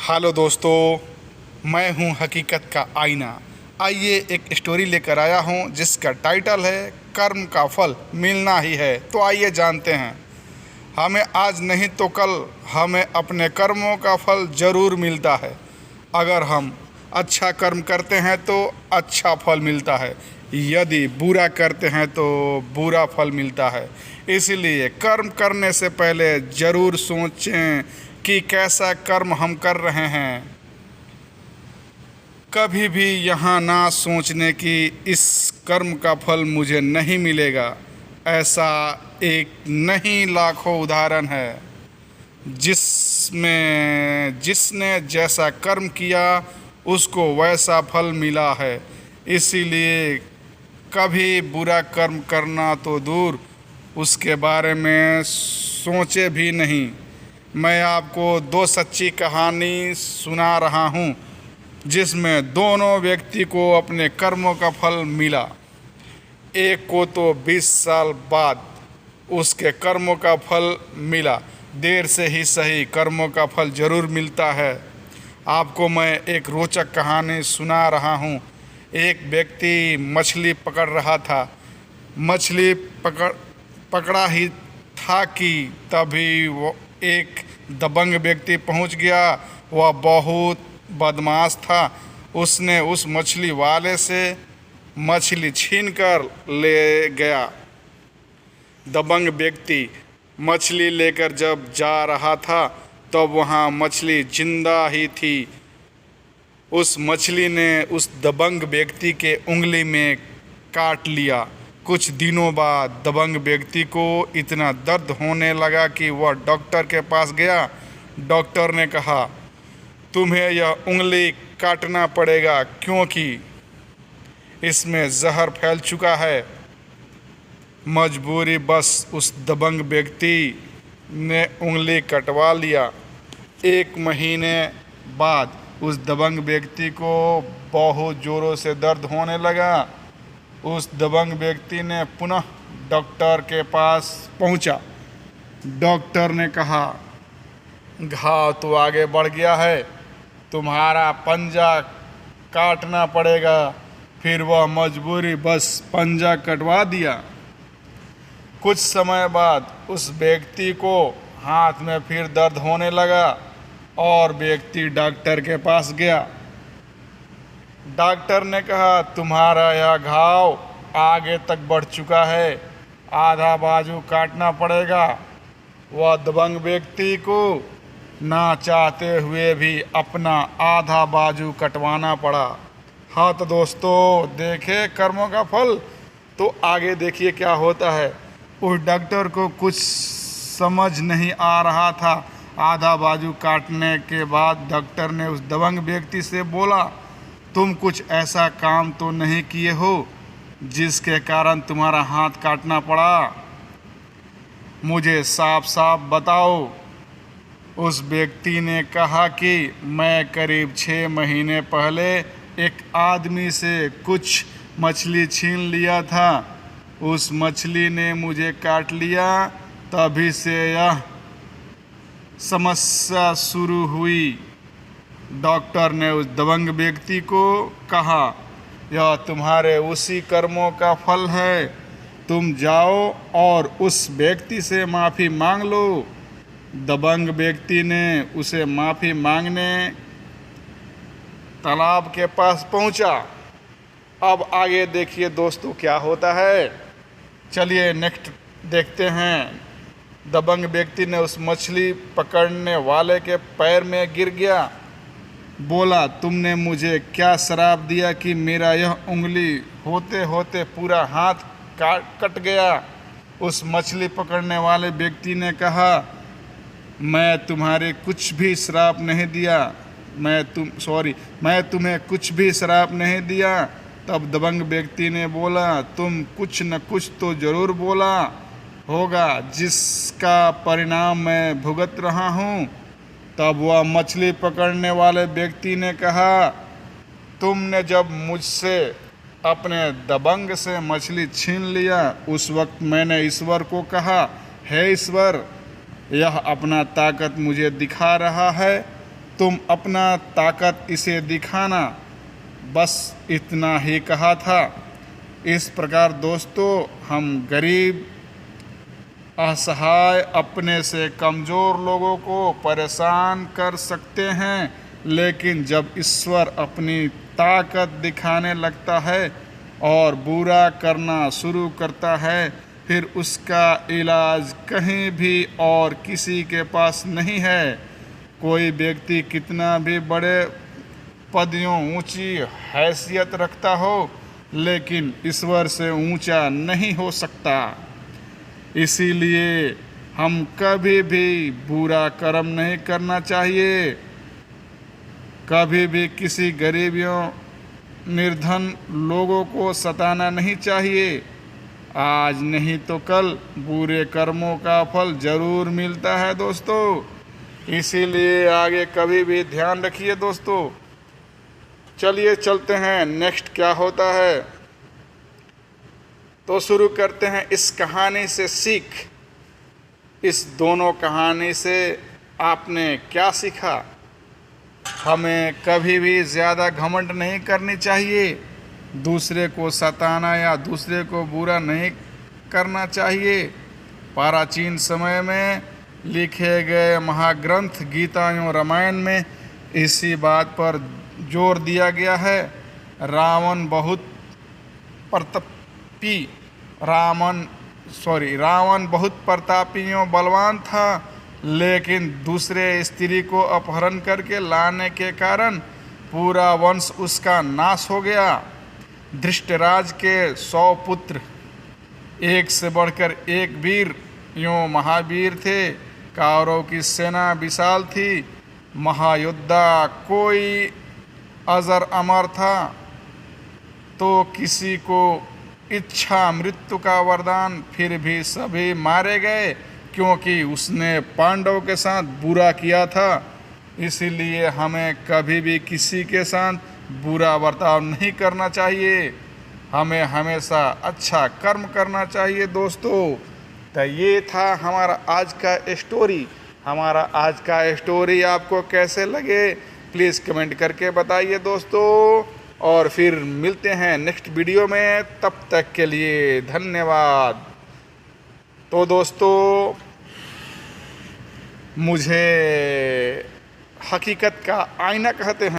Hello दोस्तों, मैं हूं हकीकत का आईना। आइए एक स्टोरी लेकर आया हूं जिसका टाइटल है कर्म का फल मिलना ही है। तो आइए जानते हैं। हमें आज नहीं तो कल हमें अपने कर्मों का फल ज़रूर मिलता है। अगर हम अच्छा कर्म करते हैं तो अच्छा फल मिलता है, यदि बुरा करते हैं तो बुरा फल मिलता है। इसलिए कर्म करने से पहले ज़रूर सोचें कि कैसा कर्म हम कर रहे हैं। कभी भी यहाँ ना सोचने कि इस कर्म का फल मुझे नहीं मिलेगा। ऐसा एक नहीं लाखों उदाहरण है जिसने जैसा कर्म किया उसको वैसा फल मिला है। इसीलिए कभी बुरा कर्म करना तो दूर, उसके बारे में सोचे भी नहीं। मैं आपको दो सच्ची कहानी सुना रहा हूँ जिसमें दोनों व्यक्ति को अपने कर्मों का फल मिला। एक को तो 20 साल बाद उसके कर्मों का फल मिला। देर से ही सही, कर्मों का फल ज़रूर मिलता है। आपको मैं एक रोचक कहानी सुना रहा हूँ। एक व्यक्ति मछली पकड़ रहा था। मछली पकड़ा ही था कि तभी वो एक दबंग व्यक्ति पहुंच गया। वह बहुत बदमाश था। उसने उस मछली वाले से मछली छीनकर ले गया। दबंग व्यक्ति मछली लेकर जब जा रहा था तब वहाँ मछली जिंदा ही थी। उस मछली ने उस दबंग व्यक्ति के उंगली में काट लिया। कुछ दिनों बाद दबंग व्यक्ति को इतना दर्द होने लगा कि वह डॉक्टर के पास गया। डॉक्टर ने कहा, तुम्हें यह उंगली काटना पड़ेगा क्योंकि इसमें जहर फैल चुका है। मजबूरी बस उस दबंग व्यक्ति ने उंगली कटवा लिया। 1 महीने बाद उस दबंग व्यक्ति को बहुत ज़ोरों से दर्द होने लगा। उस दबंग व्यक्ति ने पुनः डॉक्टर के पास पहुंचा। डॉक्टर ने कहा, घाव तो आगे बढ़ गया है, तुम्हारा पंजा काटना पड़ेगा। फिर वह मजबूरी बस पंजा कटवा दिया। कुछ समय बाद उस व्यक्ति को हाथ में फिर दर्द होने लगा और व्यक्ति डॉक्टर के पास गया। डॉक्टर ने कहा, तुम्हारा यह घाव आगे तक बढ़ चुका है, आधा बाजू काटना पड़ेगा। वह दबंग व्यक्ति को ना चाहते हुए भी अपना आधा बाजू कटवाना पड़ा। हाँ तो दोस्तों, देखे कर्मों का फल। तो आगे देखिए क्या होता है। उस डॉक्टर को कुछ समझ नहीं आ रहा था। आधा बाजू काटने के बाद डॉक्टर ने उस दबंग व्यक्ति से बोला, तुम कुछ ऐसा काम तो नहीं किए हो जिसके कारण तुम्हारा हाथ काटना पड़ा? मुझे साफ साफ बताओ। उस व्यक्ति ने कहा कि मैं करीब 6 महीने पहले एक आदमी से कुछ मछली छीन लिया था। उस मछली ने मुझे काट लिया। तभी से यह समस्या शुरू हुई। डॉक्टर ने उस दबंग व्यक्ति को कहा, यह तुम्हारे उसी कर्मों का फल है। तुम जाओ और उस व्यक्ति से माफ़ी मांग लो। दबंग व्यक्ति ने उसे माफ़ी मांगने तालाब के पास पहुंचा। अब आगे देखिए दोस्तों क्या होता है। चलिए नेक्स्ट देखते हैं। दबंग व्यक्ति ने उस मछली पकड़ने वाले के पैर में गिर गया। बोला, तुमने मुझे क्या श्राप दिया कि मेरा यह उंगली होते होते पूरा हाथ कट गया। उस मछली पकड़ने वाले व्यक्ति ने कहा, मैं तुम्हारे कुछ भी श्राप नहीं दिया। मैं तुम्हें कुछ भी श्राप नहीं दिया। तब दबंग व्यक्ति ने बोला, तुम कुछ न कुछ तो ज़रूर बोला होगा जिसका परिणाम मैं भुगत रहा हूँ। तब वह मछली पकड़ने वाले व्यक्ति ने कहा, तुमने जब मुझसे अपने दबंग से मछली छीन लिया उस वक्त मैंने ईश्वर को कहा, हे ईश्वर, यह अपना ताकत मुझे दिखा रहा है तुम अपना ताकत इसे दिखाना, बस इतना ही कहा था। इस प्रकार दोस्तों हम गरीब, असहाय, अपने से कमज़ोर लोगों को परेशान कर सकते हैं, लेकिन जब ईश्वर अपनी ताकत दिखाने लगता है और बुरा करना शुरू करता है, फिर उसका इलाज कहीं भी और किसी के पास नहीं है। कोई व्यक्ति कितना भी बड़े पदों, ऊंची हैसियत रखता हो, लेकिन ईश्वर से ऊंचा नहीं हो सकता। इसीलिए हम कभी भी बुरा कर्म नहीं करना चाहिए, कभी भी किसी गरीबियों, निर्धन लोगों को सताना नहीं चाहिए। आज नहीं तो कल बुरे कर्मों का फल जरूर मिलता है दोस्तों। इसीलिए आगे कभी भी ध्यान रखिए दोस्तों। चलिए चलते हैं, नेक्स्ट क्या होता है तो शुरू करते हैं इस कहानी से सीख। इस दोनों कहानी से आपने क्या सीखा? हमें कभी भी ज़्यादा घमंड नहीं करनी चाहिए, दूसरे को सताना या दूसरे को बुरा नहीं करना चाहिए। प्राचीन समय में लिखे गए महाग्रंथ गीता एवं रामायण में इसी बात पर जोर दिया गया है। रावण बहुत प्रतापी एवं बलवान था, लेकिन दूसरे स्त्री को अपहरण करके लाने के कारण पूरा वंश उसका नाश हो गया। धृष्टराज के 100 पुत्र, एक से बढ़कर एक वीर यूँ महावीर थे। कौरवों की सेना विशाल थी, महायोद्धा कोई अजर अमर था, तो किसी को इच्छा मृत्यु का वरदान, फिर भी सभी मारे गए क्योंकि उसने पांडवों के साथ बुरा किया था। इसीलिए हमें कभी भी किसी के साथ बुरा बर्ताव नहीं करना चाहिए, हमें हमेशा अच्छा कर्म करना चाहिए दोस्तों। तो ये था हमारा आज का स्टोरी। हमारा आज का स्टोरी आपको कैसे लगे प्लीज़ कमेंट करके बताइए दोस्तों, और फिर मिलते हैं नेक्स्ट वीडियो में। तब तक के लिए धन्यवाद। तो दोस्तों मुझे हकीकत का आईना कहते हैं।